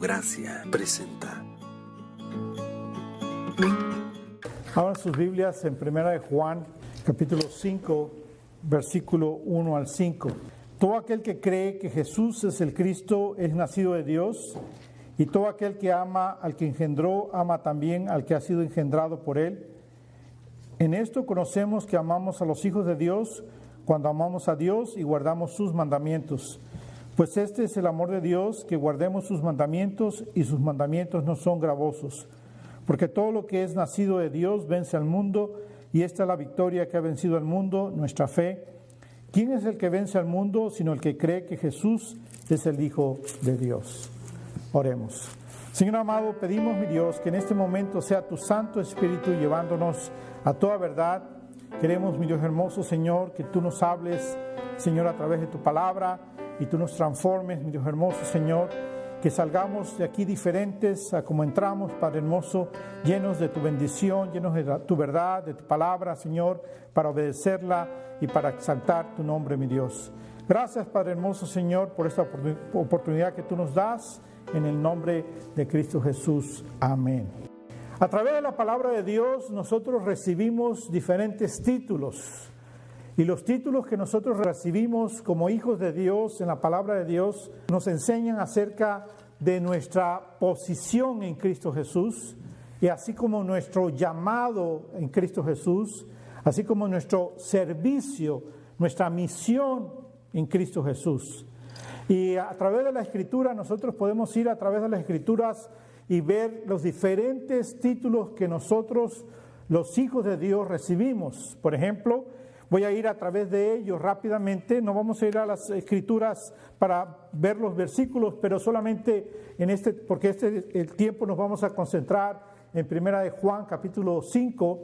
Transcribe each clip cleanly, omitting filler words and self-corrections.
Gracia presenta. Abran sus Biblias en 1 de Juan, capítulo 5, versículo 1 al 5. Todo aquel que cree que Jesús es el Cristo es nacido de Dios, y todo aquel que ama al que engendró, ama también al que ha sido engendrado por él. En esto conocemos que amamos a los hijos de Dios, cuando amamos a Dios y guardamos sus mandamientos. Pues este es el amor de Dios, que guardemos sus mandamientos, y sus mandamientos no son gravosos. Porque todo lo que es nacido de Dios vence al mundo, y esta es la victoria que ha vencido al mundo, nuestra fe. ¿Quién es el que vence al mundo, sino el que cree que Jesús es el Hijo de Dios? Oremos. Señor amado, pedimos, mi Dios, que en este momento sea tu Santo Espíritu llevándonos a toda verdad. Queremos, mi Dios hermoso, Señor, que tú nos hables, Señor, a través de tu palabra, y tú nos transformes, mi Dios hermoso, Señor, que salgamos de aquí diferentes a como entramos, Padre hermoso, llenos de tu bendición, llenos de tu verdad, de tu palabra, Señor, para obedecerla y para exaltar tu nombre, mi Dios. Gracias, Padre hermoso, Señor, por esta oportunidad que tú nos das, en el nombre de Cristo Jesús. Amén. A través de la palabra de Dios, nosotros recibimos diferentes títulos. Y los títulos que nosotros recibimos como hijos de Dios en la palabra de Dios nos enseñan acerca de nuestra posición en Cristo Jesús, y así como nuestro llamado en Cristo Jesús, así como nuestro servicio, nuestra misión en Cristo Jesús. Y a través de la Escritura nosotros podemos ir a través de las Escrituras y ver los diferentes títulos que nosotros, los hijos de Dios, recibimos. Por ejemplo, voy a ir a través de ellos rápidamente. No vamos a ir a las Escrituras para ver los versículos, pero solamente porque el tiempo nos vamos a concentrar en 1 de Juan, capítulo 5.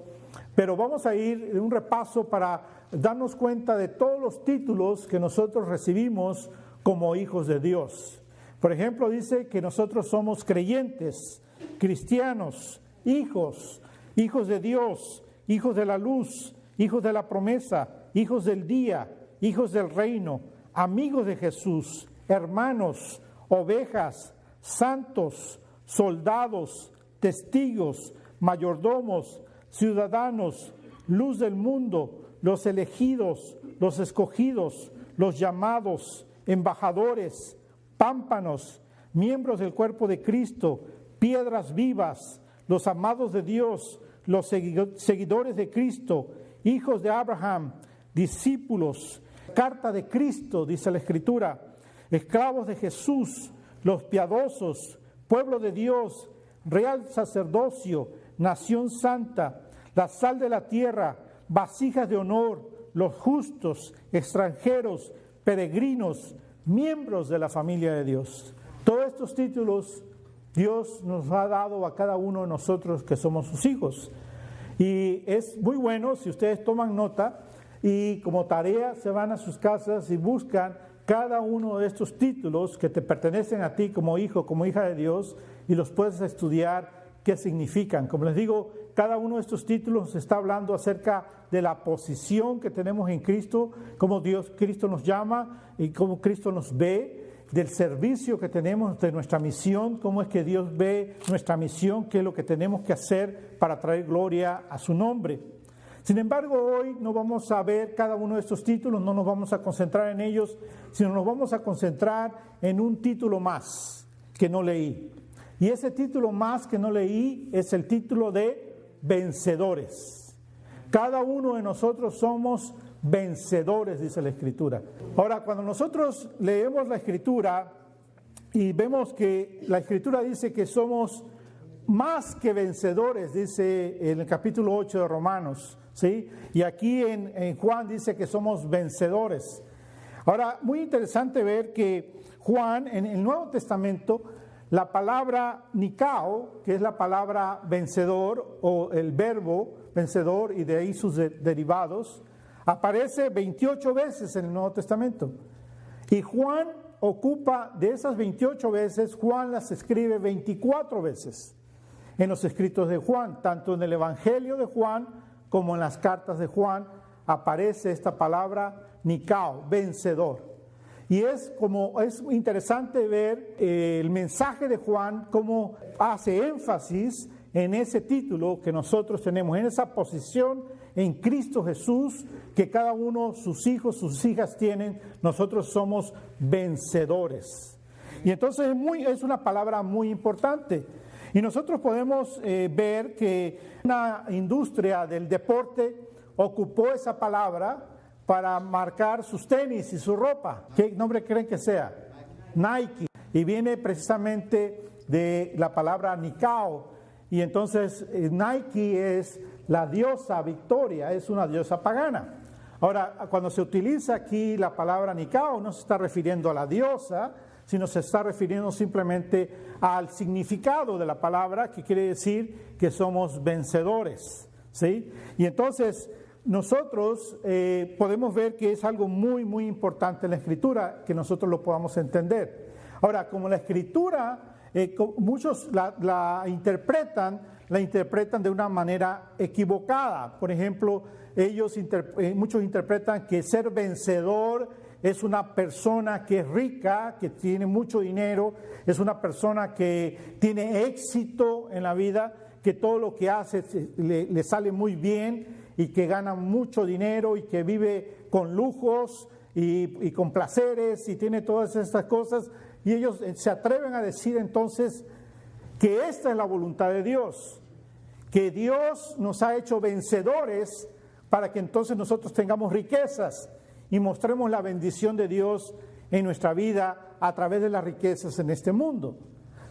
Pero vamos a ir de un repaso para darnos cuenta de todos los títulos que nosotros recibimos como hijos de Dios. Por ejemplo, dice que nosotros somos creyentes, cristianos, hijos de Dios, hijos de la luz, hijos de la promesa, hijos del día, hijos del reino, amigos de Jesús, hermanos, ovejas, santos, soldados, testigos, mayordomos, ciudadanos, luz del mundo, los elegidos, los escogidos, los llamados, embajadores, pámpanos, miembros del cuerpo de Cristo, piedras vivas, los amados de Dios, los seguidores de Cristo, hijos de Abraham, discípulos, carta de Cristo, dice la Escritura, esclavos de Jesús, los piadosos, pueblo de Dios, real sacerdocio, nación santa, la sal de la tierra, vasijas de honor, los justos, extranjeros, peregrinos, miembros de la familia de Dios. Todos estos títulos Dios nos ha dado a cada uno de nosotros que somos sus hijos. Y es muy bueno si ustedes toman nota y como tarea se van a sus casas y buscan cada uno de estos títulos que te pertenecen a ti como hijo, como hija de Dios, y los puedes estudiar qué significan. Como les digo, cada uno de estos títulos está hablando acerca de la posición que tenemos en Cristo, cómo Cristo nos llama y cómo Cristo nos ve, del servicio que tenemos, de nuestra misión, cómo es que Dios ve nuestra misión, qué es lo que tenemos que hacer para traer gloria a su nombre. Sin embargo, hoy no vamos a ver cada uno de estos títulos, no nos vamos a concentrar en ellos, sino nos vamos a concentrar en un título más que no leí. Y ese título más que no leí es el título de vencedores. Cada uno de nosotros somos vencedores, dice la Escritura. Ahora, cuando nosotros leemos la Escritura y vemos que la Escritura dice que somos más que vencedores, dice en el capítulo 8 de Romanos, ¿sí? Y aquí en Juan dice que somos vencedores. Ahora, muy interesante ver que Juan, en el Nuevo Testamento, la palabra nikao, que es la palabra vencedor, o el verbo vencedor y de ahí sus derivados, aparece 28 veces en el Nuevo Testamento. Y Juan ocupa de esas 28 veces, Juan las escribe 24 veces en los escritos de Juan. Tanto en el Evangelio de Juan como en las cartas de Juan aparece esta palabra nikao, vencedor. Y es interesante ver el mensaje de Juan, cómo hace énfasis en ese título que nosotros tenemos, en esa posición en Cristo Jesús, que cada uno, sus hijos, sus hijas tienen. Nosotros somos vencedores. Y entonces es una palabra muy importante. Y nosotros podemos ver que una industria del deporte ocupó esa palabra para marcar sus tenis y su ropa. ¿Qué nombre creen que sea? Nike. Y viene precisamente de la palabra Nikao. Y entonces Nike es la diosa Victoria, es una diosa pagana. Ahora, cuando se utiliza aquí la palabra Nikao, no se está refiriendo a la diosa, sino se está refiriendo simplemente al significado de la palabra, que quiere decir que somos vencedores, ¿sí? Y entonces nosotros podemos ver que es algo muy, muy importante en la Escritura, que nosotros lo podamos entender. Ahora, como la Escritura, muchos la interpretan de una manera equivocada. Por ejemplo, muchos interpretan que ser vencedor es una persona que es rica, que tiene mucho dinero, es una persona que tiene éxito en la vida, que todo lo que hace le sale muy bien y que gana mucho dinero y que vive con lujos y con placeres y tiene todas estas cosas. Y ellos se atreven a decir entonces que esta es la voluntad de Dios, que Dios nos ha hecho vencedores para que entonces nosotros tengamos riquezas y mostremos la bendición de Dios en nuestra vida a través de las riquezas en este mundo.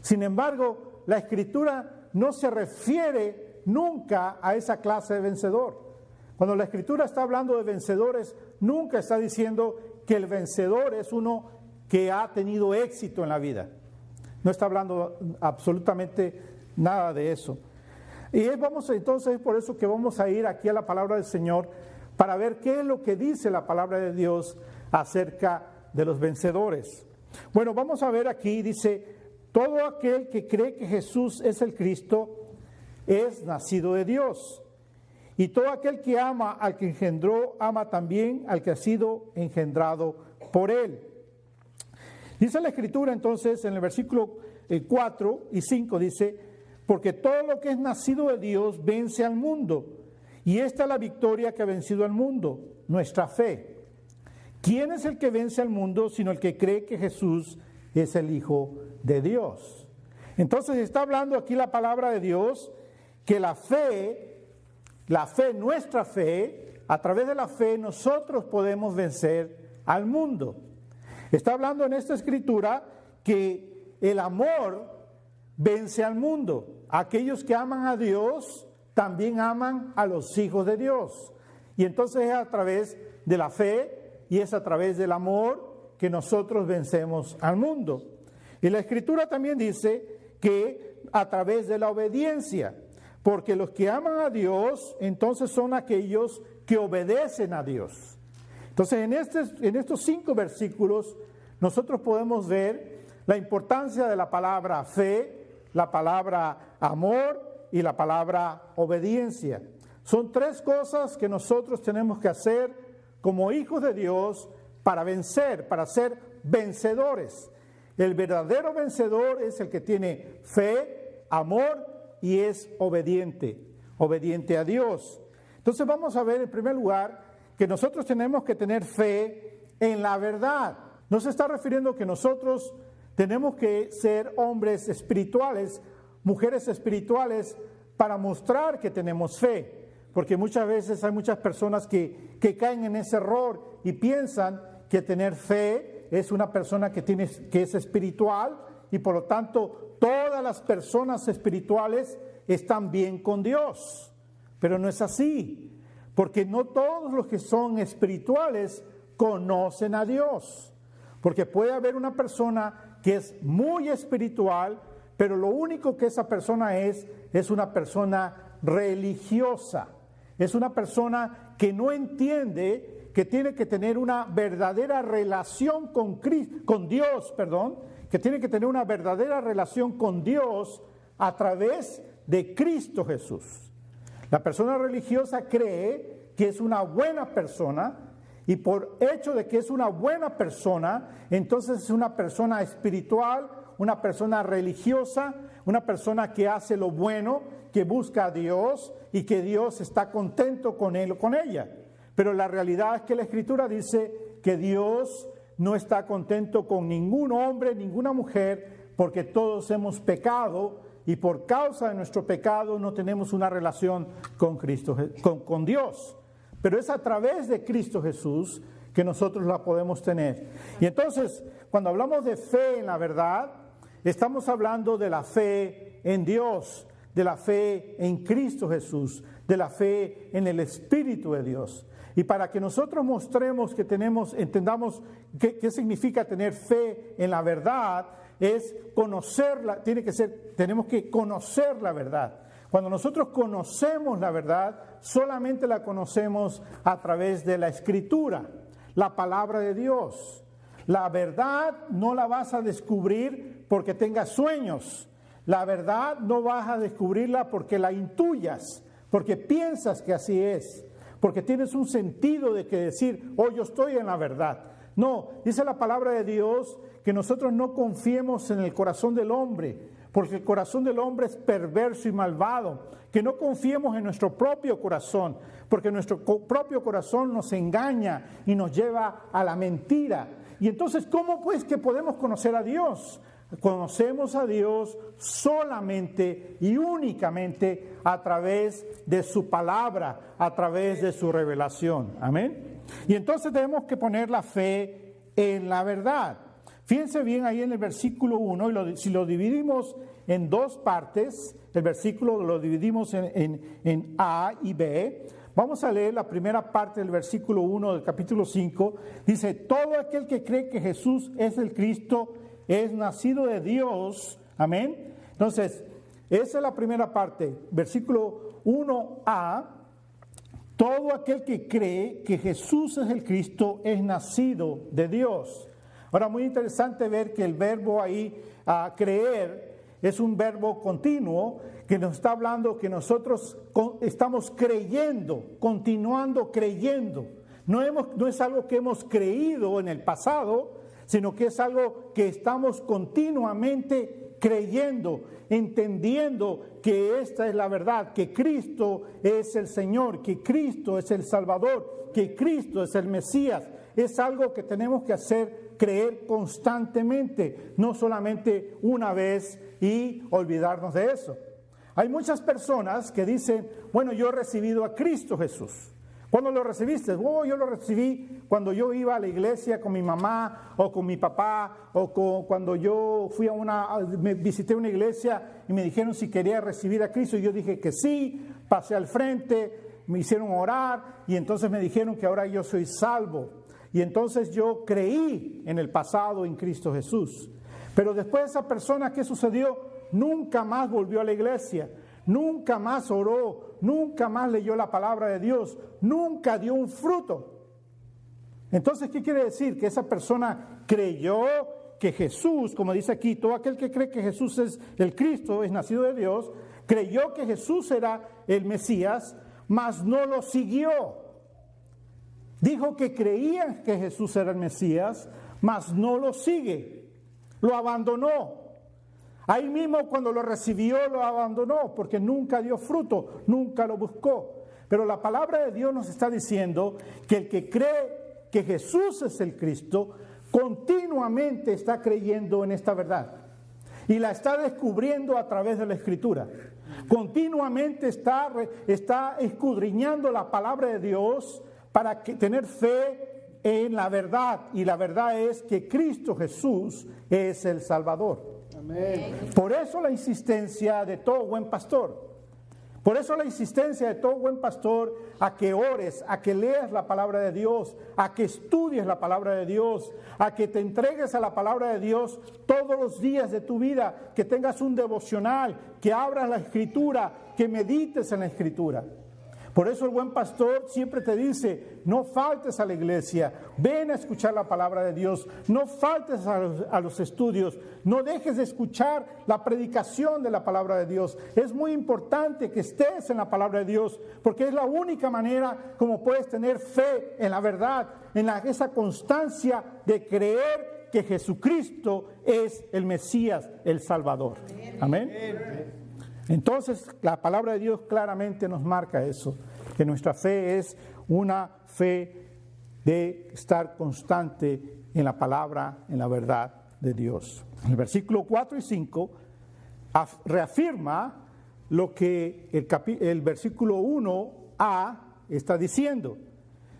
Sin embargo, la Escritura no se refiere nunca a esa clase de vencedor. Cuando la Escritura está hablando de vencedores, nunca está diciendo que el vencedor es uno que ha tenido éxito en la vida. No está hablando absolutamente nada de eso. Y entonces por eso que vamos a ir aquí a la palabra del Señor para ver qué es lo que dice la palabra de Dios acerca de los vencedores. Bueno, vamos a ver aquí, dice, todo aquel que cree que Jesús es el Cristo es nacido de Dios. Y todo aquel que ama al que engendró, ama también al que ha sido engendrado por él. Dice la Escritura entonces en el versículo 4 y 5, dice, porque todo lo que es nacido de Dios vence al mundo, y esta es la victoria que ha vencido al mundo, nuestra fe. ¿Quién es el que vence al mundo sino el que cree que Jesús es el Hijo de Dios? Entonces está hablando aquí la palabra de Dios, que la fe, nuestra fe, a través de la fe nosotros podemos vencer al mundo. Está hablando en esta escritura que el amor vence al mundo. Aquellos que aman a Dios también aman a los hijos de Dios. Y entonces es a través de la fe y es a través del amor que nosotros vencemos al mundo. Y la escritura también dice que a través de la obediencia, porque los que aman a Dios entonces son aquellos que obedecen a Dios. Entonces, en estos 5 versículos, nosotros podemos ver la importancia de la palabra fe, la palabra amor y la palabra obediencia. Son 3 cosas que nosotros tenemos que hacer como hijos de Dios para vencer, para ser vencedores. El verdadero vencedor es el que tiene fe, amor y es obediente a Dios. Entonces vamos a ver en primer lugar que nosotros tenemos que tener fe en la verdad. No se está refiriendo que nosotros tenemos que ser hombres espirituales, mujeres espirituales, para mostrar que tenemos fe. Porque muchas veces hay muchas personas que caen en ese error y piensan que tener fe es una persona que es espiritual y por lo tanto todas las personas espirituales están bien con Dios. Pero no es así. Porque no todos los que son espirituales conocen a Dios. Porque puede haber una persona que es muy espiritual, pero lo único que esa persona es una persona religiosa. Es una persona que no entiende que tiene que tener una verdadera relación con Dios, que tiene que tener una verdadera relación con Dios a través de Cristo Jesús. La persona religiosa cree que es una buena persona y por hecho de que es una buena persona, entonces es una persona espiritual, una persona religiosa, una persona que hace lo bueno, que busca a Dios y que Dios está contento con él o con ella. Pero la realidad es que la Escritura dice que Dios no está contento con ningún hombre, ninguna mujer, porque todos hemos pecado y por causa de nuestro pecado no tenemos una relación con Cristo, con Dios. Pero es a través de Cristo Jesús que nosotros la podemos tener. Y entonces, cuando hablamos de fe en la verdad, estamos hablando de la fe en Dios, de la fe en Cristo Jesús, de la fe en el Espíritu de Dios. Y para que nosotros mostremos que entendamos qué significa tener fe en la verdad, es conocerla, tenemos que conocer la verdad. Cuando nosotros conocemos la verdad, solamente la conocemos a través de la Escritura, la palabra de Dios. La verdad no la vas a descubrir porque tengas sueños. La verdad no vas a descubrirla porque la intuyas, porque piensas que así es, porque tienes un sentido de que decir, oh, yo estoy en la verdad. No, dice la palabra de Dios que nosotros no confiemos en el corazón del hombre, porque el corazón del hombre es perverso y malvado. Que no confiemos en nuestro propio corazón, porque nuestro propio corazón nos engaña y nos lleva a la mentira. Y entonces, ¿cómo pues que podemos conocer a Dios? Conocemos a Dios solamente y únicamente a través de su palabra, a través de su revelación. Amén. Y entonces tenemos que poner la fe en la verdad. Fíjense bien ahí en el versículo 1, y si lo dividimos en dos partes, el versículo lo dividimos en A y B. Vamos a leer la primera parte del versículo 1 del capítulo 5. Dice, todo aquel que cree que Jesús es el Cristo es nacido de Dios. Amén. Entonces, esa es la primera parte. Versículo 1a. Todo aquel que cree que Jesús es el Cristo es nacido de Dios. Ahora, muy interesante ver que el verbo ahí, creer, es un verbo continuo que nos está hablando que nosotros estamos creyendo, continuando creyendo. No es algo que hemos creído en el pasado, sino que es algo que estamos continuamente creyendo, entendiendo que esta es la verdad, que Cristo es el Señor, que Cristo es el Salvador, que Cristo es el Mesías. Es algo que tenemos que hacer, creer constantemente, no solamente una vez y olvidarnos de eso. Hay muchas personas que dicen, bueno, yo he recibido a Cristo Jesús. ¿Cuándo lo recibiste? Oh, yo lo recibí cuando yo iba a la iglesia con mi mamá o con mi papá, o cuando yo me visité una iglesia y me dijeron si quería recibir a Cristo. Y yo dije que sí, pasé al frente, me hicieron orar y entonces me dijeron que ahora yo soy salvo. Y entonces yo creí en el pasado en Cristo Jesús. Pero después esa persona, ¿qué sucedió? Nunca más volvió a la iglesia. Nunca más oró, nunca más leyó la palabra de Dios, nunca dio un fruto. Entonces, ¿qué quiere decir? Que esa persona creyó que Jesús, como dice aquí, todo aquel que cree que Jesús es el Cristo, es nacido de Dios, creyó que Jesús era el Mesías, mas no lo siguió. Dijo que creía que Jesús era el Mesías, mas no lo sigue, lo abandonó. Ahí mismo cuando lo recibió lo abandonó porque nunca dio fruto, nunca lo buscó. Pero la palabra de Dios nos está diciendo que el que cree que Jesús es el Cristo continuamente está creyendo en esta verdad y la está descubriendo a través de la Escritura. Continuamente está escudriñando la palabra de Dios para tener fe en la verdad, y la verdad es que Cristo Jesús es el Salvador. Amén. Por eso la insistencia de todo buen pastor. Por eso la insistencia de todo buen pastor a que ores, a que leas la palabra de Dios, a que estudies la palabra de Dios, a que te entregues a la palabra de Dios todos los días de tu vida, que tengas un devocional, que abras la Escritura, que medites en la Escritura. Por eso el buen pastor siempre te dice, no faltes a la iglesia, ven a escuchar la palabra de Dios, no faltes a los estudios, no dejes de escuchar la predicación de la palabra de Dios. Es muy importante que estés en la palabra de Dios, porque es la única manera como puedes tener fe en la verdad, en esa constancia de creer que Jesucristo es el Mesías, el Salvador. Amén. Entonces, la palabra de Dios claramente nos marca eso, que nuestra fe es una fe de estar constante en la palabra, en la verdad de Dios. El versículo 4 y 5 reafirma lo que el versículo 1a está diciendo.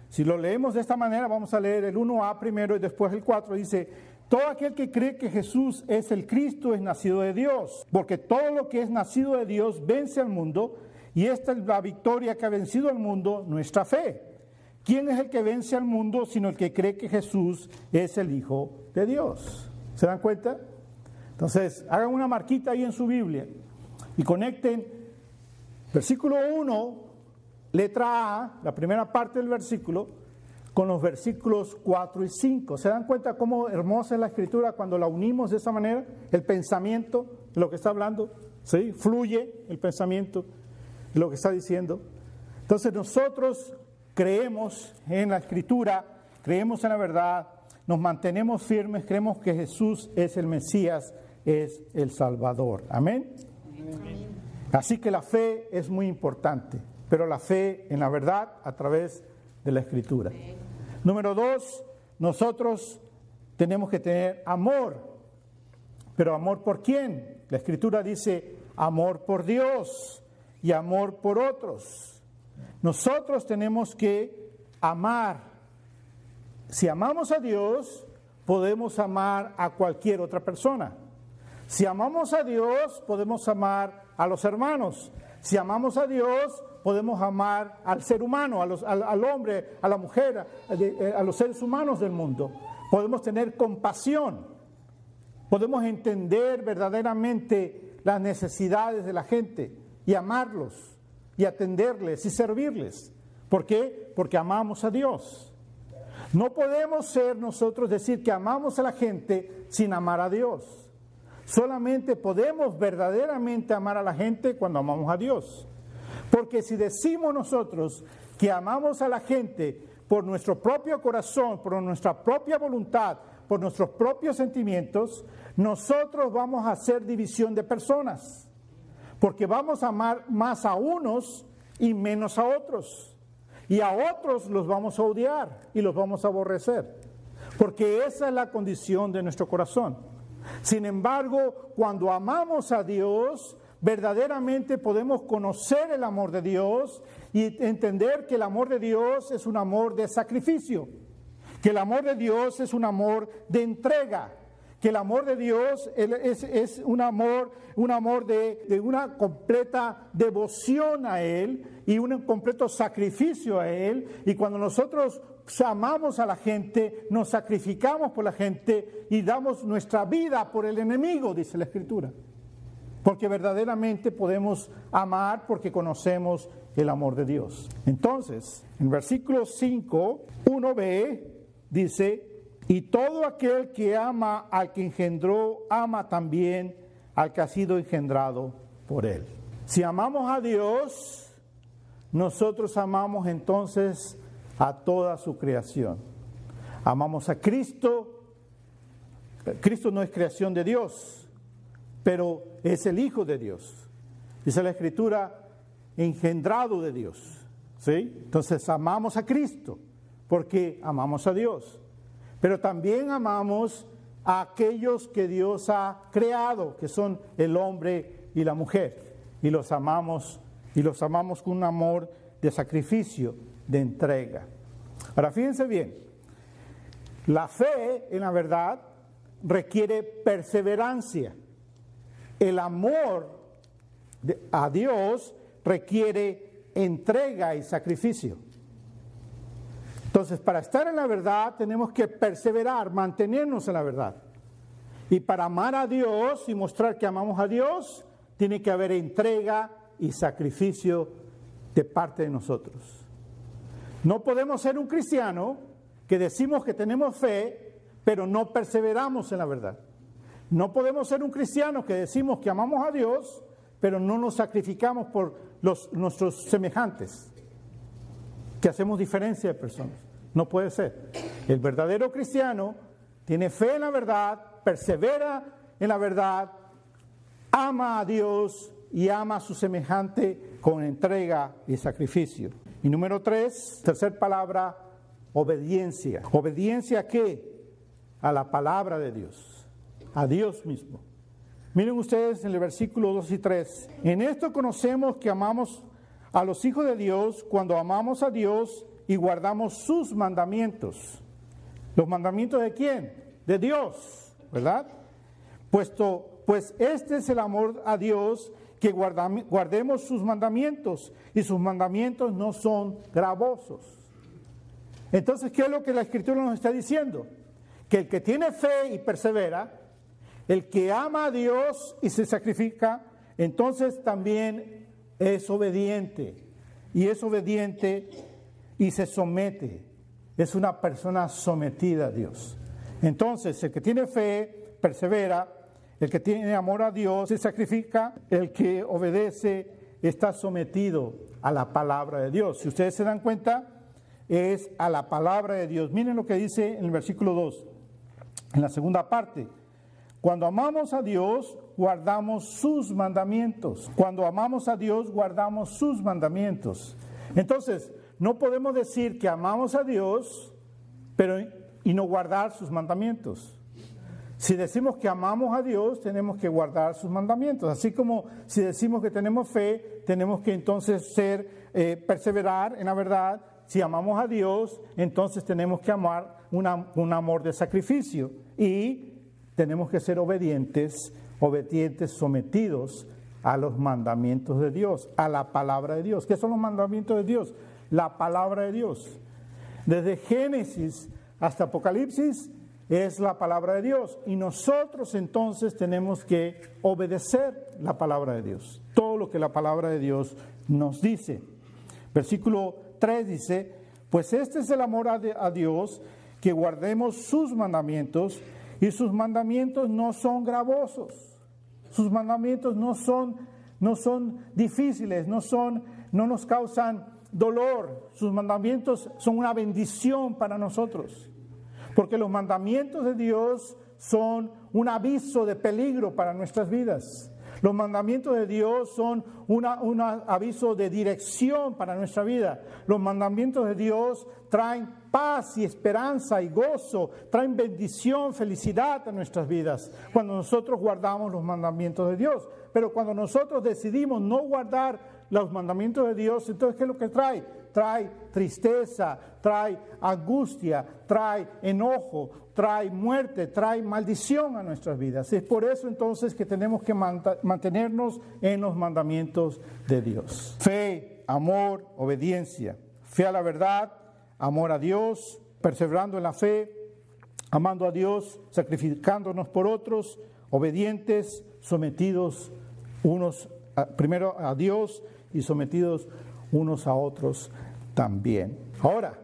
Si lo leemos de esta manera, vamos a leer el 1a primero y después el 4, dice: todo aquel que cree que Jesús es el Cristo es nacido de Dios, porque todo lo que es nacido de Dios vence al mundo, y esta es la victoria que ha vencido al mundo, nuestra fe. ¿Quién es el que vence al mundo sino el que cree que Jesús es el Hijo de Dios? ¿Se dan cuenta? Entonces, hagan una marquita ahí en su Biblia y conecten versículo 1, letra A, la primera parte del versículo, con los versículos 4 y 5. ¿Se dan cuenta cómo hermosa es la Escritura cuando la unimos de esa manera? El pensamiento de lo que está hablando, ¿sí? Fluye el pensamiento de lo que está diciendo. Entonces nosotros creemos en la Escritura, creemos en la verdad, nos mantenemos firmes, creemos que Jesús es el Mesías, es el Salvador. ¿Amén? Amén. Así que la fe es muy importante, pero la fe en la verdad a través de la Escritura. Número 2, nosotros tenemos que tener amor. ¿Pero amor por quién? La Escritura dice amor por Dios y amor por otros. Nosotros tenemos que amar. Si amamos a Dios, podemos amar a cualquier otra persona. Si amamos a Dios, podemos amar a los hermanos. Si amamos a Dios, podemos amar al ser humano, al hombre, a la mujer, a los seres humanos del mundo. Podemos tener compasión. Podemos entender verdaderamente las necesidades de la gente y amarlos y atenderles y servirles. ¿Por qué? Porque amamos a Dios. No podemos nosotros decir que amamos a la gente sin amar a Dios. Solamente podemos verdaderamente amar a la gente cuando amamos a Dios. Porque si decimos nosotros que amamos a la gente por nuestro propio corazón, por nuestra propia voluntad, por nuestros propios sentimientos, nosotros vamos a hacer división de personas. Porque vamos a amar más a unos y menos a otros. Y a otros los vamos a odiar y los vamos a aborrecer. Porque esa es la condición de nuestro corazón. Sin embargo, cuando amamos a Dios, verdaderamente podemos conocer el amor de Dios y entender que el amor de Dios es un amor de sacrificio, que el amor de Dios es un amor de entrega, que el amor de Dios es un amor de una completa devoción a Él y un completo sacrificio a Él. Y cuando nosotros amamos a la gente, nos sacrificamos por la gente y damos nuestra vida por el enemigo, dice la Escritura. Porque verdaderamente podemos amar porque conocemos el amor de Dios. Entonces, en versículo 5, 1b, dice: y todo aquel que ama al que engendró, ama también al que ha sido engendrado por él. Si amamos a Dios, nosotros amamos entonces a toda su creación. Amamos a Cristo. Cristo no es creación de Dios, pero es el Hijo de Dios. Dice la Escritura, engendrado de Dios. ¿Sí? Entonces amamos a Cristo porque amamos a Dios. Pero también amamos a aquellos que Dios ha creado, que son el hombre y la mujer. Y los amamos con un amor de sacrificio, de entrega. Ahora fíjense bien, la fe en la verdad requiere perseverancia. El amor a Dios requiere entrega y sacrificio. Entonces, para estar en la verdad tenemos que perseverar, mantenernos en la verdad. Y para amar a Dios y mostrar que amamos a Dios, tiene que haber entrega y sacrificio de parte de nosotros. No podemos ser un cristiano que decimos que tenemos fe, pero no perseveramos en la verdad. No podemos ser un cristiano que decimos que amamos a Dios, pero no nos sacrificamos por nuestros semejantes, que hacemos diferencia de personas. No puede ser. El verdadero cristiano tiene fe en la verdad, persevera en la verdad, ama a Dios y ama a su semejante con entrega y sacrificio. Y número 3, tercera palabra, obediencia. ¿Obediencia a qué? A la palabra de Dios, a Dios mismo. Miren ustedes en el versículo 2 y 3. En esto conocemos que amamos a los hijos de Dios cuando amamos a Dios y guardamos sus mandamientos. ¿Los mandamientos de quién? De Dios, ¿verdad? Pues este es el amor a Dios, que guardemos sus mandamientos, y sus mandamientos no son gravosos. Entonces, ¿qué es lo que la Escritura nos está diciendo? Que el que tiene fe y persevera, el que ama a Dios y se sacrifica, entonces también es obediente. Y es obediente y se somete. Es una persona sometida a Dios. Entonces, el que tiene fe, persevera. El que tiene amor a Dios se sacrifica. El que obedece está sometido a la palabra de Dios. Si ustedes se dan cuenta, es a la palabra de Dios. Miren lo que dice en el versículo 2, en la segunda parte. Cuando amamos a Dios, guardamos sus mandamientos. Cuando amamos a Dios, guardamos sus mandamientos. Entonces, no podemos decir que amamos a Dios, y no guardar sus mandamientos. Si decimos que amamos a Dios, tenemos que guardar sus mandamientos. Así como si decimos que tenemos fe, tenemos que entonces perseverar en la verdad. Si amamos a Dios, entonces tenemos que amar un amor de sacrificio. Y tenemos que ser obedientes, sometidos a los mandamientos de Dios, a la palabra de Dios. ¿Qué son los mandamientos de Dios? La palabra de Dios. Desde Génesis hasta Apocalipsis es la palabra de Dios, y nosotros entonces tenemos que obedecer la palabra de Dios, todo lo que la palabra de Dios nos dice. Versículo 3 dice: pues este es el amor a Dios, que guardemos sus mandamientos, y sus mandamientos no son gravosos. Sus mandamientos no son difíciles, no nos causan dolor. Sus mandamientos son una bendición para nosotros. Porque los mandamientos de Dios son un aviso de peligro para nuestras vidas. Los mandamientos de Dios son un aviso de dirección para nuestra vida. Los mandamientos de Dios traen paz y esperanza y gozo, traen bendición, felicidad a nuestras vidas, cuando nosotros guardamos los mandamientos de Dios. Pero cuando nosotros decidimos no guardar los mandamientos de Dios, entonces ¿qué es lo que trae? Trae tristeza, trae angustia, trae enojo, trae muerte, trae maldición a nuestras vidas. Es por eso entonces que tenemos que mantenernos en los mandamientos de Dios. Fe, amor, obediencia. Fe a la verdad, amor a Dios, perseverando en la fe, amando a Dios, sacrificándonos por otros, obedientes, sometidos primero a Dios y sometidos unos a otros también. Ahora,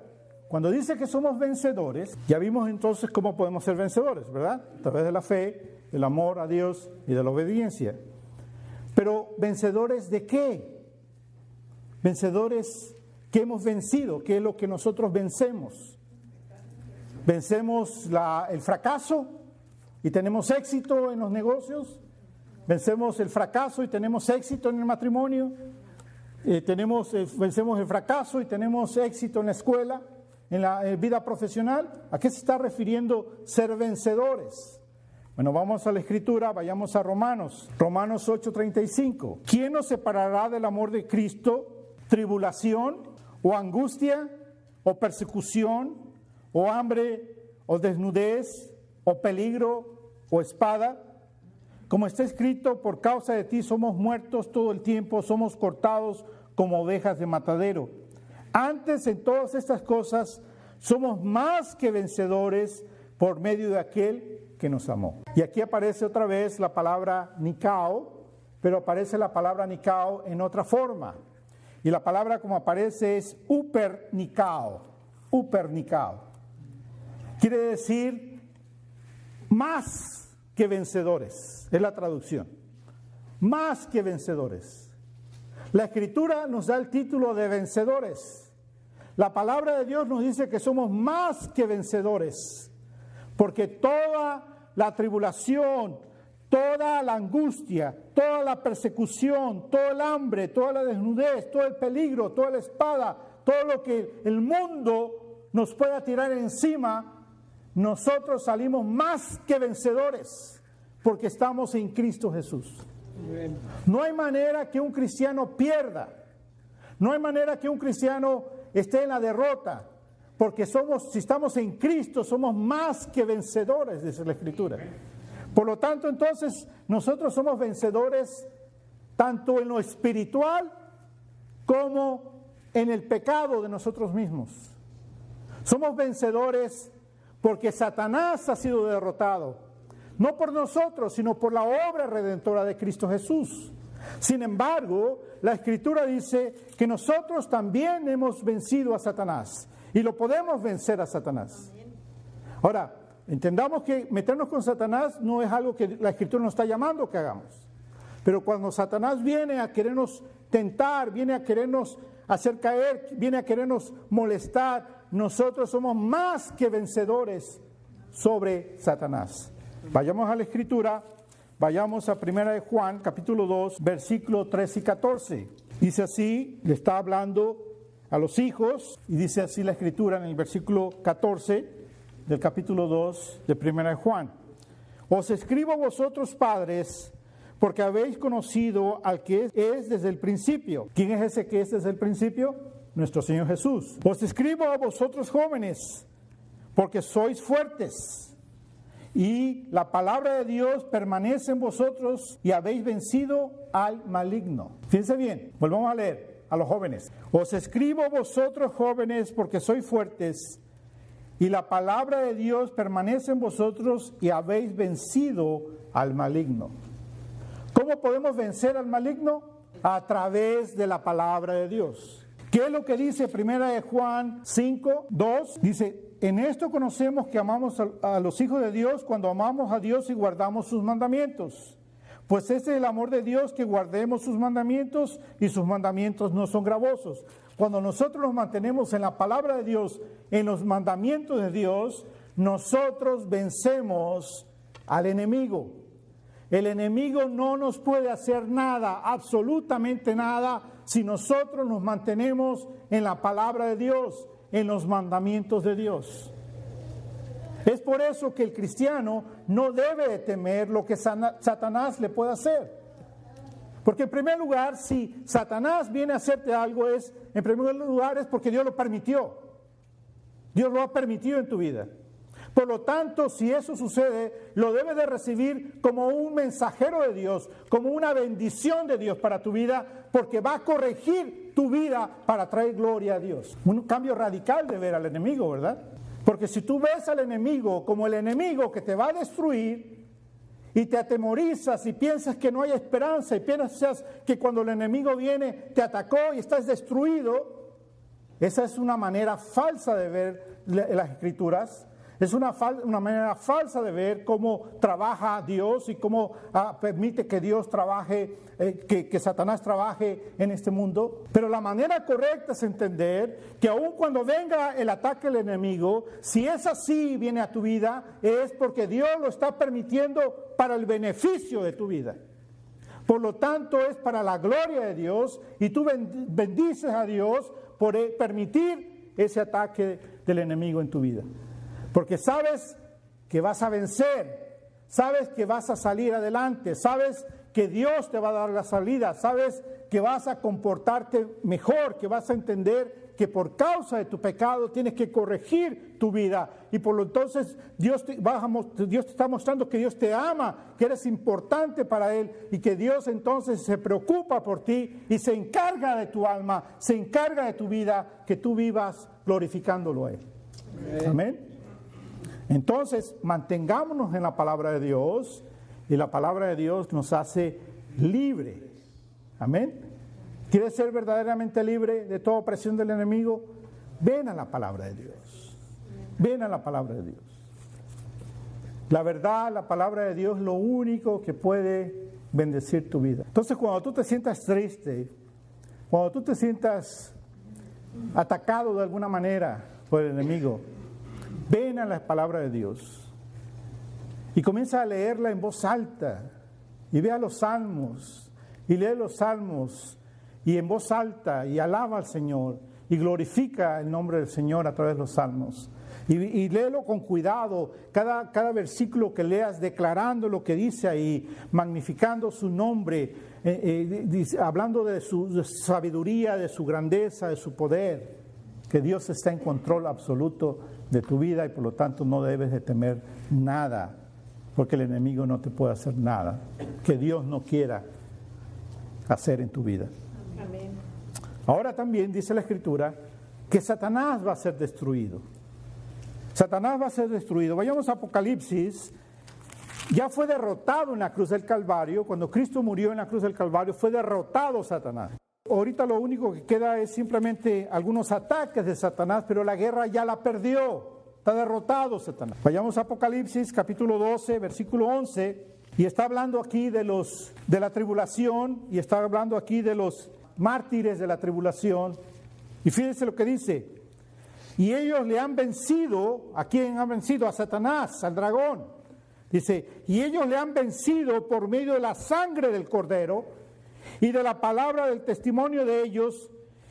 cuando dice que somos vencedores, ya vimos entonces cómo podemos ser vencedores, ¿verdad? A través de la fe, del amor a Dios y de la obediencia. Pero, ¿vencedores de qué? Vencedores que hemos vencido. ¿Qué es lo que nosotros vencemos? ¿Vencemos el fracaso y tenemos éxito en los negocios? ¿Vencemos el fracaso y tenemos éxito en el matrimonio? ¿Vencemos el fracaso y tenemos éxito en la escuela, en la vida profesional? ¿A qué se está refiriendo ser vencedores? Bueno, vamos a la Escritura, vayamos a Romanos 8:35. ¿Quién nos separará del amor de Cristo? ¿Tribulación o angustia o persecución o hambre o desnudez o peligro o espada? Como está escrito, por causa de ti somos muertos todo el tiempo, somos cortados como ovejas de matadero. Antes, en todas estas cosas, somos más que vencedores por medio de aquel que nos amó. Y aquí aparece otra vez la palabra nikao, pero aparece la palabra nikao en otra forma. Y la palabra como aparece es upernicao. Upernicao. Quiere decir más que vencedores. Es la traducción. Más que vencedores. La Escritura nos da el título de vencedores. La palabra de Dios nos dice que somos más que vencedores. Porque toda la tribulación, toda la angustia, toda la persecución, todo el hambre, toda la desnudez, todo el peligro, toda la espada, todo lo que el mundo nos pueda tirar encima, nosotros salimos más que vencedores porque estamos en Cristo Jesús. No hay manera que un cristiano pierda, no hay manera que un cristiano esté en la derrota, porque si estamos en Cristo, somos más que vencedores, dice la Escritura. Por lo tanto, entonces, nosotros somos vencedores tanto en lo espiritual como en el pecado de nosotros mismos. Somos vencedores porque Satanás ha sido derrotado, no por nosotros, sino por la obra redentora de Cristo Jesús. Sin embargo, la Escritura dice que nosotros también hemos vencido a Satanás y lo podemos vencer a Satanás. Ahora, entendamos que meternos con Satanás no es algo que la Escritura nos está llamando que hagamos. Pero cuando Satanás viene a querernos tentar, viene a querernos hacer caer, viene a querernos molestar, nosotros somos más que vencedores sobre Satanás. Vayamos a la Escritura, vayamos a 1 de Juan, capítulo 2, versículos 13 y 14. Dice así, le está hablando a los hijos, y dice así la Escritura en el versículo 14 del capítulo 2 de 1 de Juan. Os escribo a vosotros, padres, porque habéis conocido al que es desde el principio. ¿Quién es ese que es desde el principio? Nuestro Señor Jesús. Os escribo a vosotros, jóvenes, porque sois fuertes, y la palabra de Dios permanece en vosotros, y habéis vencido al maligno. Fíjense bien, volvamos a leer a los jóvenes. Os escribo a vosotros, jóvenes, porque sois fuertes, y la palabra de Dios permanece en vosotros, y habéis vencido al maligno. ¿Cómo podemos vencer al maligno? A través de la palabra de Dios. ¿Qué es lo que dice 1 de Juan 5, 2? Dice, en esto conocemos que amamos a los hijos de Dios cuando amamos a Dios y guardamos sus mandamientos. Pues este es el amor de Dios, que guardemos sus mandamientos, y sus mandamientos no son gravosos. Cuando nosotros nos mantenemos en la palabra de Dios, en los mandamientos de Dios, nosotros vencemos al enemigo. El enemigo no nos puede hacer nada, absolutamente nada, si nosotros nos mantenemos en la palabra de Dios, en los mandamientos de Dios. Es por eso que el cristiano no debe de temer lo que Satanás le pueda hacer. Porque en primer lugar, si Satanás viene a hacerte algo, en primer lugar es porque Dios lo permitió. Dios lo ha permitido en tu vida. Por lo tanto, si eso sucede, lo debes de recibir como un mensajero de Dios, como una bendición de Dios para tu vida, porque va a corregir tu vida para traer gloria a Dios. Un cambio radical de ver al enemigo, ¿verdad? Porque si tú ves al enemigo como el enemigo que te va a destruir y te atemorizas y piensas que no hay esperanza y piensas que cuando el enemigo viene te atacó y estás destruido, esa es una manera falsa de ver las Escrituras. Es una manera falsa de ver cómo trabaja Dios y cómo permite que Dios trabaje, que Satanás trabaje en este mundo. Pero la manera correcta es entender que aun cuando venga el ataque del enemigo, si es así viene a tu vida, es porque Dios lo está permitiendo para el beneficio de tu vida. Por lo tanto, es para la gloria de Dios, y tú bendices a Dios por permitir ese ataque del enemigo en tu vida. Porque sabes que vas a vencer, sabes que vas a salir adelante, sabes que Dios te va a dar la salida, sabes que vas a comportarte mejor, que vas a entender que por causa de tu pecado tienes que corregir tu vida. Y por lo entonces Dios te está mostrando que Dios te ama, que eres importante para Él, y que Dios entonces se preocupa por ti y se encarga de tu alma, se encarga de tu vida, que tú vivas glorificándolo a Él. Amén. Entonces, mantengámonos en la palabra de Dios, y la palabra de Dios nos hace libre. Amén. ¿Quieres ser verdaderamente libre de toda opresión del enemigo? Ven a la palabra de Dios. Ven a la palabra de Dios. La verdad, la palabra de Dios es lo único que puede bendecir tu vida. Entonces, cuando tú te sientas triste, cuando tú te sientas atacado de alguna manera por el enemigo, ven a la palabra de Dios y comienza a leerla en voz alta y ve a los salmos y lee los salmos y en voz alta y alaba al Señor y glorifica el nombre del Señor a través de los salmos. Y léelo con cuidado, cada versículo que leas, declarando lo que dice ahí, magnificando su nombre, hablando de su sabiduría, de su grandeza, de su poder, que Dios está en control absoluto de tu vida y por lo tanto no debes de temer nada, porque el enemigo no te puede hacer nada que Dios no quiera hacer en tu vida. Amén. Ahora también dice la Escritura que Satanás va a ser destruido. Satanás va a ser destruido. Vayamos a Apocalipsis. Ya fue derrotado en la cruz del Calvario. Cuando Cristo murió en la cruz del Calvario, fue derrotado Satanás. Ahorita lo único que queda es simplemente algunos ataques de Satanás, pero la guerra ya la perdió. Está derrotado Satanás. Vayamos a Apocalipsis, capítulo 12, versículo 11. Y está hablando aquí de la tribulación, y está hablando aquí de los mártires de la tribulación. Y fíjense lo que dice. Y ellos le han vencido. ¿A quién han vencido? A Satanás, al dragón. Dice, y ellos le han vencido por medio de la sangre del Cordero y de la palabra del testimonio de ellos,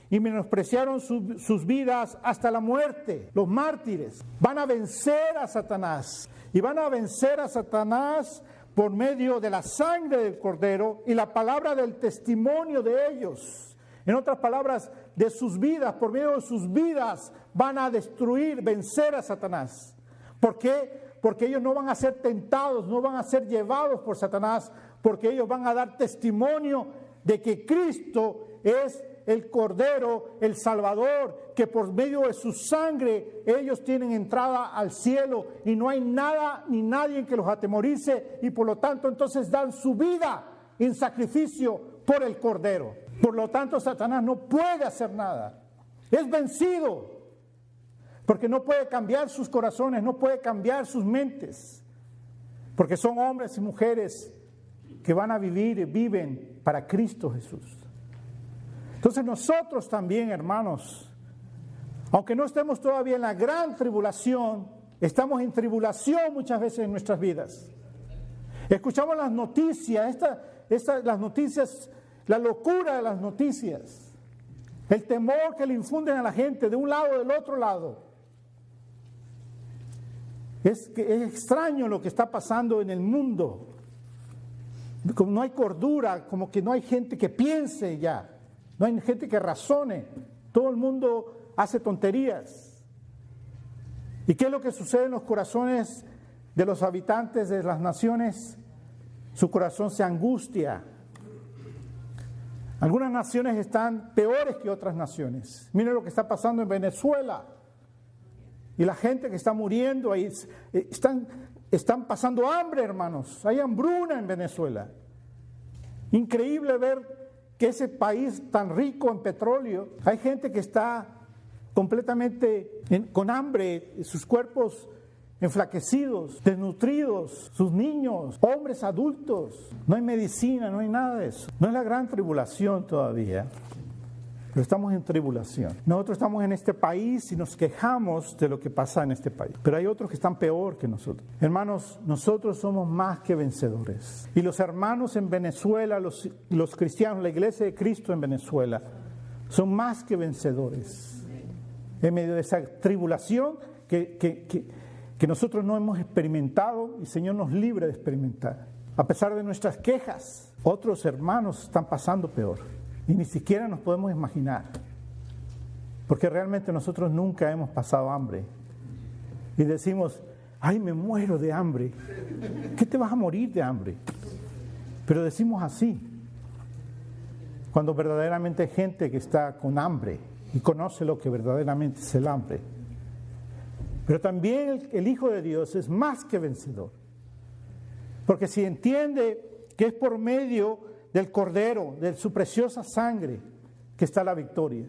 y menospreciaron sus vidas hasta la muerte. Los mártires van a vencer a Satanás. Y van a vencer a Satanás por medio de la sangre del Cordero y la palabra del testimonio de ellos. En otras palabras, de sus vidas, por medio de sus vidas, van a destruir, vencer a Satanás. ¿Por qué? Porque ellos no van a ser tentados, no van a ser llevados por Satanás, porque ellos van a dar testimonio de que Cristo es el Cordero, el Salvador, que por medio de su sangre ellos tienen entrada al cielo y no hay nada ni nadie que los atemorice, y por lo tanto entonces dan su vida en sacrificio por el Cordero. Por lo tanto, Satanás no puede hacer nada. Es vencido. Porque no puede cambiar sus corazones, no puede cambiar sus mentes. Porque son hombres y mujeres que van a vivir y viven para Cristo Jesús. Entonces nosotros también, hermanos, aunque no estemos todavía en la gran tribulación, estamos en tribulación muchas veces en nuestras vidas. Escuchamos las noticias, las noticias, la locura de las noticias, el temor que le infunden a la gente de un lado o del otro lado. Es extraño lo que está pasando en el mundo. Como no hay cordura, como que no hay gente que piense ya, no hay gente que razone. Todo el mundo hace tonterías. ¿Y qué es lo que sucede en los corazones de los habitantes de las naciones? Su corazón se angustia. Algunas naciones están peores que otras naciones. Miren lo que está pasando en Venezuela. Y la gente que está muriendo ahí, están pasando hambre, hermanos. Hay hambruna en Venezuela. Increíble ver que ese país tan rico en petróleo, hay gente que está completamente con hambre, sus cuerpos enflaquecidos, desnutridos, sus niños, hombres adultos. No hay medicina, no hay nada de eso. No es la gran tribulación todavía, pero estamos en tribulación. Nosotros estamos en este país y nos quejamos de lo que pasa en este país, pero hay otros que están peor que nosotros. Hermanos, nosotros somos más que vencedores. Y los hermanos en Venezuela, los cristianos, la iglesia de Cristo en Venezuela, son más que vencedores. En medio de esa tribulación que nosotros no hemos experimentado, y el Señor nos libre de experimentar. A pesar de nuestras quejas, otros hermanos están pasando peor. Y ni siquiera nos podemos imaginar. Porque realmente nosotros nunca hemos pasado hambre. Y decimos, ay, me muero de hambre. ¿Qué te vas a morir de hambre? Pero decimos así. Cuando verdaderamente hay gente que está con hambre y conoce lo que verdaderamente es el hambre. Pero también el Hijo de Dios es más que vencedor. Porque si entiende que es por medio del Cordero, de su preciosa sangre, que está la victoria.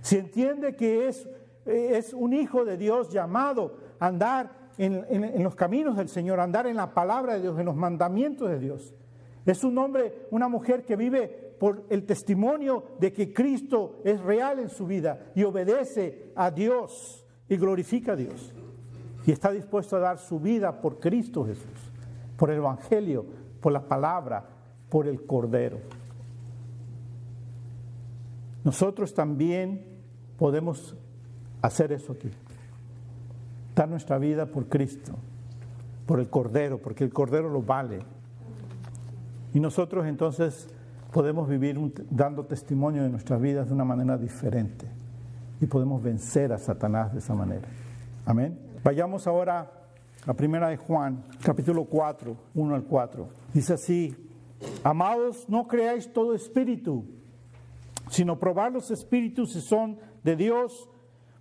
Si entiende que es un hijo de Dios llamado a andar en los caminos del Señor, a andar en la palabra de Dios, en los mandamientos de Dios. Es un hombre, una mujer que vive por el testimonio de que Cristo es real en su vida y obedece a Dios y glorifica a Dios. Y está dispuesto a dar su vida por Cristo Jesús, por el Evangelio, por la palabra, por el Cordero. Nosotros también podemos hacer eso aquí. Dar nuestra vida por Cristo, por el Cordero, porque el Cordero lo vale. Y nosotros entonces podemos vivir dando testimonio de nuestras vidas de una manera diferente. Y podemos vencer a Satanás de esa manera. Amén. Vayamos ahora a primera de Juan, capítulo 4, 1 al 4. Dice así: amados, no creáis todo espíritu, sino probad los espíritus si son de Dios,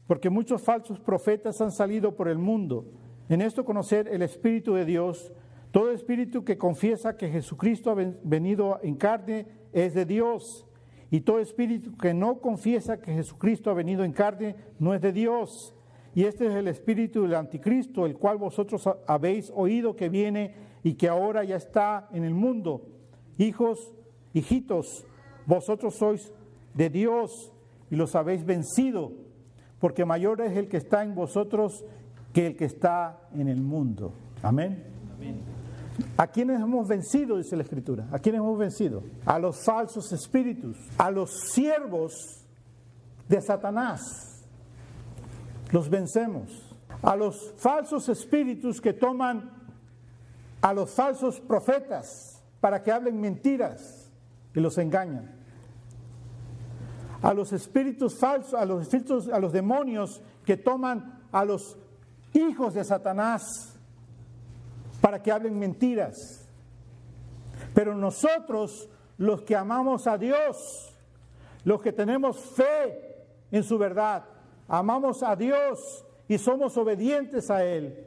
porque muchos falsos profetas han salido por el mundo. En esto conocer el Espíritu de Dios. Todo espíritu que confiesa que Jesucristo ha venido en carne es de Dios. Y todo espíritu que no confiesa que Jesucristo ha venido en carne no es de Dios. Y este es el espíritu del anticristo, el cual vosotros habéis oído que viene y que ahora ya está en el mundo. Hijitos, vosotros sois de Dios y los habéis vencido, porque mayor es el que está en vosotros que el que está en el mundo. Amén. Amén. ¿A quiénes hemos vencido? Dice la Escritura. ¿A quiénes hemos vencido? A los falsos espíritus, a los siervos de Satanás. Los vencemos. A los falsos espíritus que toman a los falsos profetas para que hablen mentiras y los engañan. A los espíritus falsos, a los demonios que toman a los hijos de Satanás para que hablen mentiras. Pero nosotros, los que amamos a Dios, los que tenemos fe en su verdad, amamos a Dios y somos obedientes a Él,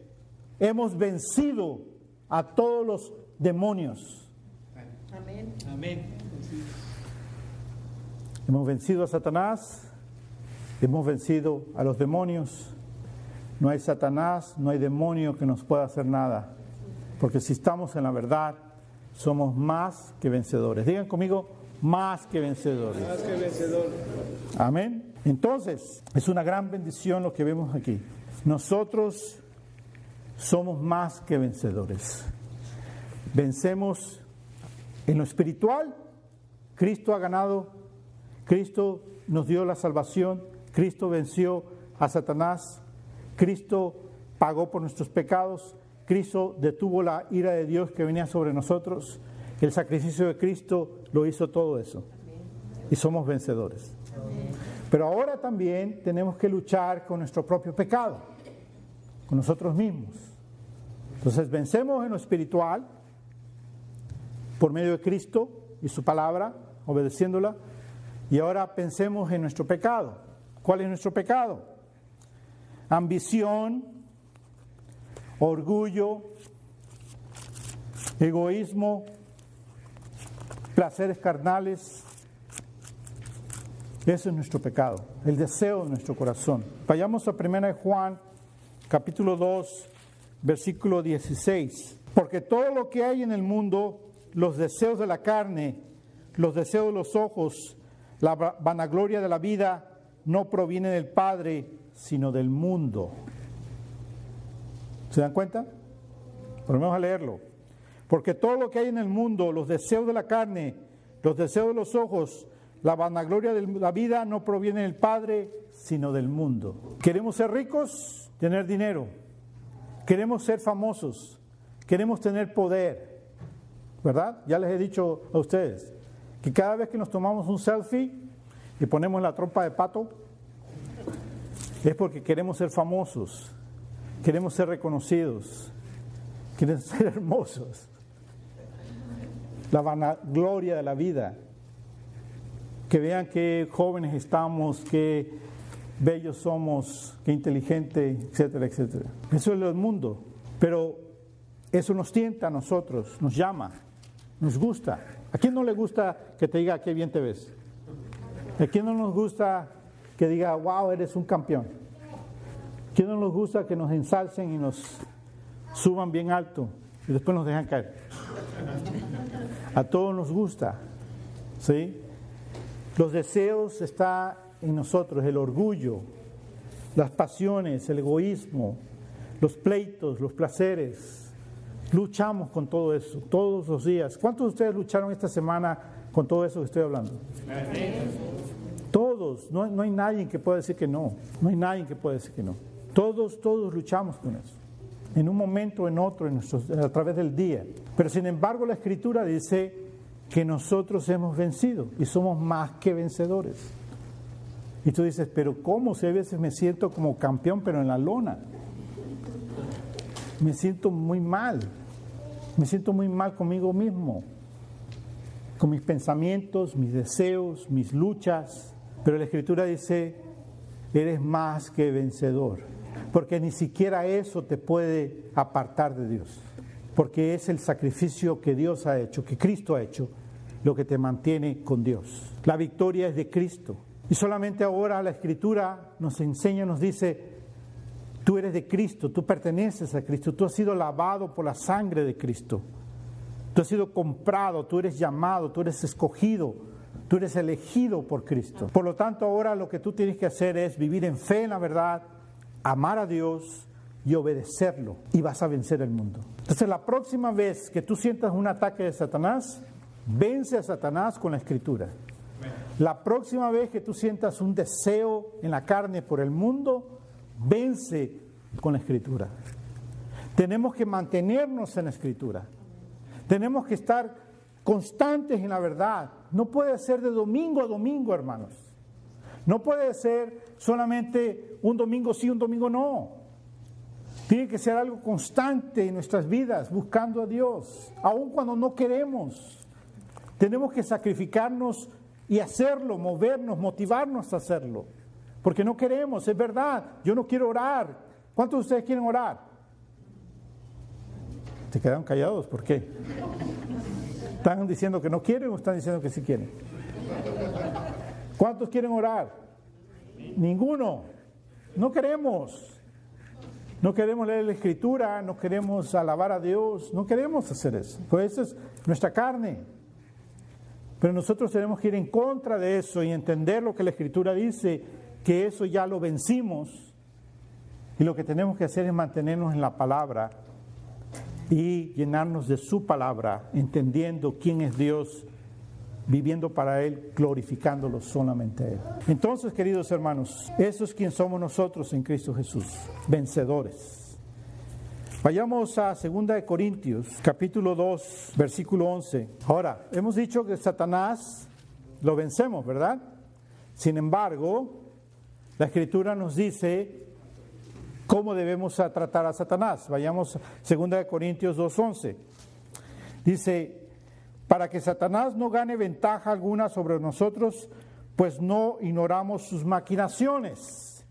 hemos vencido a todos los demonios. Amén. Amén. Hemos vencido a Satanás, hemos vencido a los demonios. No hay Satanás, no hay demonio que nos pueda hacer nada. Porque si estamos en la verdad, somos más que vencedores. Digan conmigo, más que vencedores. Más que vencedor. Amén. Entonces, es una gran bendición lo que vemos aquí. Nosotros somos más que vencedores. Vencemos en lo espiritual. Cristo ha ganado. Cristo nos dio la salvación. Cristo venció a Satanás. Cristo pagó por nuestros pecados. Cristo detuvo la ira de Dios que venía sobre nosotros. El sacrificio de Cristo lo hizo todo eso. Y somos vencedores. Pero ahora también tenemos que luchar con nuestro propio pecado, con nosotros mismos. Entonces vencemos en lo espiritual por medio de Cristo y su palabra, obedeciéndola. Y ahora pensemos en nuestro pecado. ¿Cuál es nuestro pecado? Ambición, orgullo, egoísmo, placeres carnales. Ese es nuestro pecado, el deseo de nuestro corazón. Vayamos a 1 Juan, capítulo 2, versículo 16. Porque todo lo que hay en el mundo, los deseos de la carne, los deseos de los ojos, la vanagloria de la vida, no proviene del Padre, sino del mundo. ¿Se dan cuenta? Volvemos a leerlo. Porque todo lo que hay en el mundo, los deseos de la carne, los deseos de los ojos, la vanagloria de la vida, no proviene del Padre, sino del mundo. ¿Queremos ser ricos? Tener dinero. ¿Queremos ser famosos? ¿Queremos tener poder? ¿Verdad? Ya les he dicho a ustedes que cada vez que nos tomamos un selfie y ponemos la trompa de pato, es porque queremos ser famosos, queremos ser reconocidos, queremos ser hermosos. La vanagloria de la vida. Que vean qué jóvenes estamos, qué bellos somos, qué inteligentes, etcétera, etcétera. Eso es lo del mundo. Pero eso nos tienta a nosotros, nos llama, nos gusta. ¿A quién no le gusta que te diga qué bien te ves? ¿A quién no nos gusta que diga, wow, eres un campeón? ¿A quién no nos gusta que nos ensalcen y nos suban bien alto y después nos dejan caer? A todos nos gusta, ¿sí? Los deseos están en nosotros, el orgullo, las pasiones, el egoísmo, los pleitos, los placeres. Luchamos con todo eso todos los días. ¿Cuántos de ustedes lucharon esta semana con todo eso que estoy hablando? Todos, no hay nadie que pueda decir que no. No hay nadie que pueda decir que no. Todos luchamos con eso. En un momento o en otro, a través del día. Pero sin embargo la Escritura dice que nosotros hemos vencido y somos más que vencedores. Y tú dices, pero ¿cómo? Si a veces me siento como campeón, pero en la lona. Me siento muy mal. Me siento muy mal conmigo mismo. Con mis pensamientos, mis deseos, mis luchas. Pero la Escritura dice, eres más que vencedor. Porque ni siquiera eso te puede apartar de Dios. Porque es el sacrificio que Dios ha hecho, que Cristo ha hecho, lo que te mantiene con Dios. La victoria es de Cristo. Y solamente ahora la Escritura nos enseña, nos dice, tú eres de Cristo, tú perteneces a Cristo, tú has sido lavado por la sangre de Cristo. Tú has sido comprado, tú eres llamado, tú eres escogido, tú eres elegido por Cristo. Por lo tanto, ahora lo que tú tienes que hacer es vivir en fe, en la verdad, amar a Dios y obedecerlo, y vas a vencer el mundo. Entonces, la próxima vez que tú sientas un ataque de Satanás, vence a Satanás con la Escritura. La próxima vez que tú sientas un deseo en la carne por el mundo, vence con la Escritura. Tenemos que mantenernos en la Escritura. Tenemos que estar constantes en la verdad. No puede ser de domingo a domingo, hermanos. No puede ser solamente un domingo sí, un domingo no. Tiene que ser algo constante en nuestras vidas, buscando a Dios, aun cuando no queremos. Tenemos que sacrificarnos y hacerlo, movernos, motivarnos a hacerlo. Porque no queremos, es verdad. Yo no quiero orar. ¿Cuántos de ustedes quieren orar? ¿Se quedaron callados? ¿Por qué? ¿Están diciendo que no quieren o están diciendo que sí quieren? ¿Cuántos quieren orar? Ninguno. No queremos. No queremos leer la Escritura, no queremos alabar a Dios, no queremos hacer eso. Pues eso es nuestra carne. Pero nosotros tenemos que ir en contra de eso y entender lo que la Escritura dice, que eso ya lo vencimos. Y lo que tenemos que hacer es mantenernos en la palabra y llenarnos de su palabra, entendiendo quién es Dios, viviendo para Él, glorificándolo solamente a Él. Entonces, queridos hermanos, eso es quien somos nosotros en Cristo Jesús, vencedores. Vayamos a 2 Corintios, capítulo 2, versículo 11. Ahora, hemos dicho que Satanás lo vencemos, ¿verdad? Sin embargo, la Escritura nos dice cómo debemos tratar a Satanás. Vayamos a 2 Corintios 2:11. Dice, para que Satanás no gane ventaja alguna sobre nosotros, pues no ignoramos sus maquinaciones.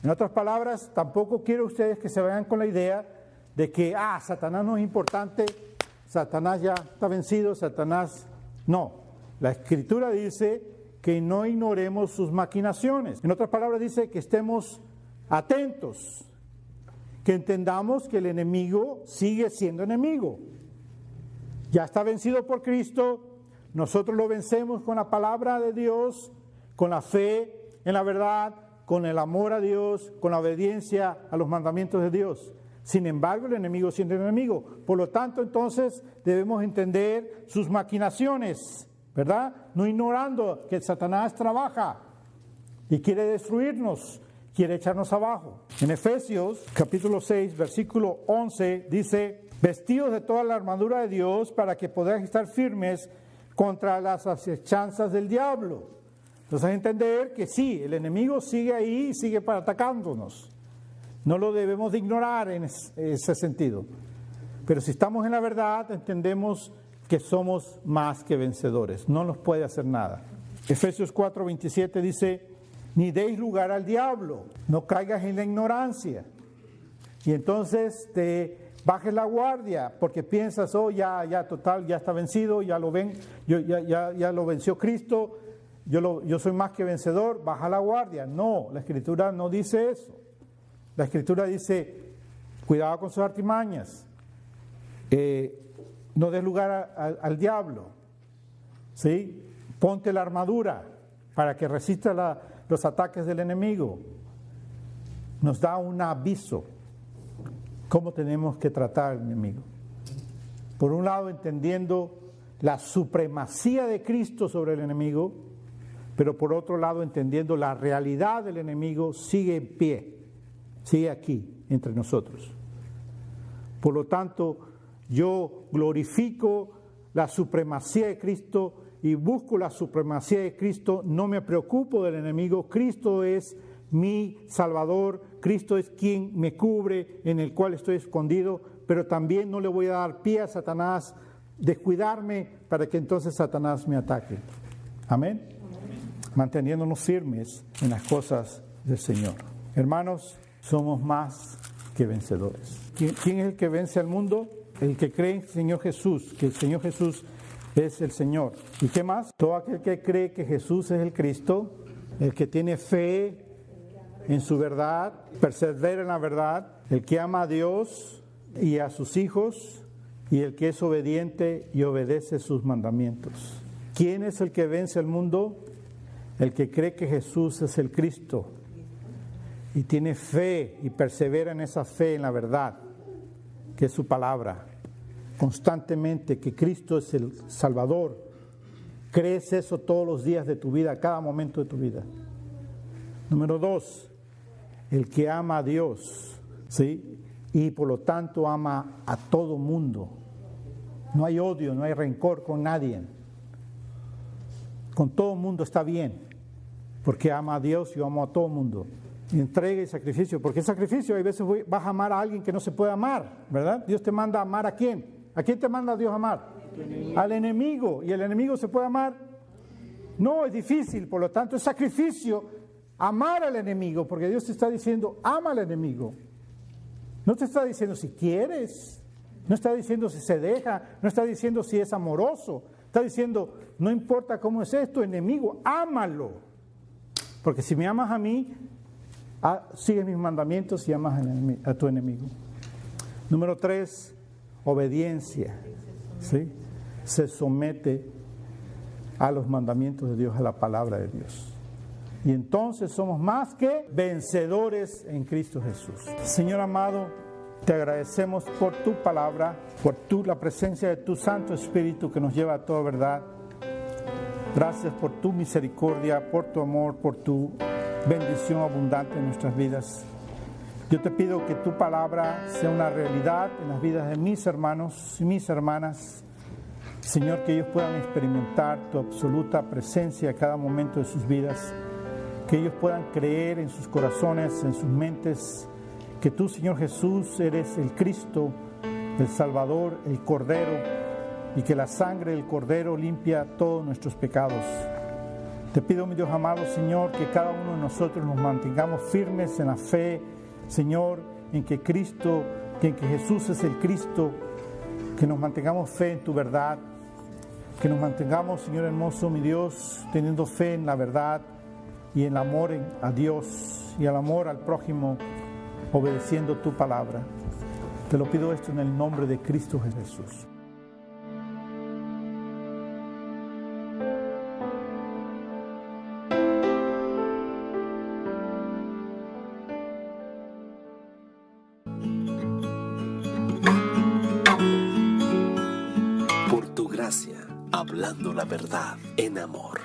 En otras palabras, tampoco quiero ustedes que se vayan con la idea de que, Satanás no es importante, Satanás ya está vencido, Satanás no. La Escritura dice que no ignoremos sus maquinaciones. En otras palabras dice que estemos atentos, que entendamos que el enemigo sigue siendo enemigo. Ya está vencido por Cristo, nosotros lo vencemos con la palabra de Dios, con la fe en la verdad, con el amor a Dios, con la obediencia a los mandamientos de Dios. Sin embargo, el enemigo siendo enemigo. Por lo tanto, entonces, debemos entender sus maquinaciones, ¿verdad? No ignorando que Satanás trabaja y quiere destruirnos, quiere echarnos abajo. En Efesios, capítulo 6, versículo 11, dice, vestidos de toda la armadura de Dios para que podáis estar firmes contra las acechanzas del diablo. Entonces, hay que entender que sí, el enemigo sigue ahí y sigue atacándonos. No lo debemos de ignorar en ese sentido. Pero si estamos en la verdad, entendemos que somos más que vencedores. No nos puede hacer nada. Efesios 4:27 dice, ni deis lugar al diablo, no caigas en la ignorancia. Y entonces te bajes la guardia, porque piensas, ya total, ya está vencido, ya lo ven, ya lo venció Cristo, yo soy más que vencedor, baja la guardia. No, la Escritura no dice eso. La Escritura dice, cuidado con sus artimañas, no des lugar al diablo, ¿sí? Ponte la armadura para que resista los ataques del enemigo. Nos da un aviso cómo tenemos que tratar al enemigo. Por un lado, entendiendo la supremacía de Cristo sobre el enemigo, pero por otro lado, entendiendo la realidad del enemigo sigue en pie, sigue aquí entre nosotros. Por lo tanto, yo glorifico la supremacía de Cristo y busco la supremacía de Cristo, no me preocupo del enemigo. Cristo es mi Salvador, Cristo es quien me cubre, en el cual estoy escondido, pero también no le voy a dar pie a Satanás, descuidarme para que entonces Satanás me ataque. Amén. Manteniéndonos firmes en las cosas del Señor. Hermanos, somos más que vencedores. ¿Quién es el que vence al mundo? El que cree en el Señor Jesús, que el Señor Jesús es el Señor. ¿Y qué más? Todo aquel que cree que Jesús es el Cristo, el que tiene fe en su verdad, persevera en la verdad, el que ama a Dios y a sus hijos, y el que es obediente y obedece sus mandamientos. ¿Quién es el que vence al mundo? El que cree que Jesús es el Cristo y tiene fe y persevera en esa fe, en la verdad, que es su palabra, constantemente, que Cristo es el Salvador. Crees eso todos los días de tu vida, cada momento de tu vida. Número 2, el que ama a Dios, ¿sí? Y por lo tanto ama a todo mundo. No hay odio, no hay rencor con nadie. Con todo mundo está bien, porque ama a Dios, yo amo a todo mundo. Entrega y sacrificio, porque el sacrificio, hay veces vas a amar a alguien que no se puede amar, ¿verdad? Dios te manda a amar ¿a quién? ¿A quién te manda Dios a amar? Al enemigo. ¿Y el enemigo se puede amar? No, es difícil, por lo tanto es sacrificio amar al enemigo, porque Dios te está diciendo, ama al enemigo. No te está diciendo si quieres, no está diciendo si se deja, no está diciendo si es amoroso, está diciendo, no importa cómo es tu enemigo, ámalo. Porque si me amas a mí, sigues mis mandamientos y amas a tu enemigo. Número 3, obediencia. ¿Sí? Se somete a los mandamientos de Dios, a la palabra de Dios. Y entonces somos más que vencedores en Cristo Jesús. Señor amado, te agradecemos por tu palabra, por la presencia de tu Santo Espíritu que nos lleva a toda verdad. Gracias por tu misericordia, por tu amor, por tu bendición abundante en nuestras vidas. Yo te pido que tu palabra sea una realidad en las vidas de mis hermanos y mis hermanas. Señor, que ellos puedan experimentar tu absoluta presencia a cada momento de sus vidas. Que ellos puedan creer en sus corazones, en sus mentes, que tú, Señor Jesús, eres el Cristo, el Salvador, el Cordero, y que la sangre del Cordero limpia todos nuestros pecados. Te pido, mi Dios amado, Señor, que cada uno de nosotros nos mantengamos firmes en la fe, Señor, en que Cristo, en que Jesús es el Cristo, que nos mantengamos fe en tu verdad, que nos mantengamos, Señor hermoso, mi Dios, teniendo fe en la verdad y en el amor a Dios y el amor al prójimo, obedeciendo tu palabra. Te lo pido esto en el nombre de Cristo Jesús. Por tu gracia, hablando la verdad en amor.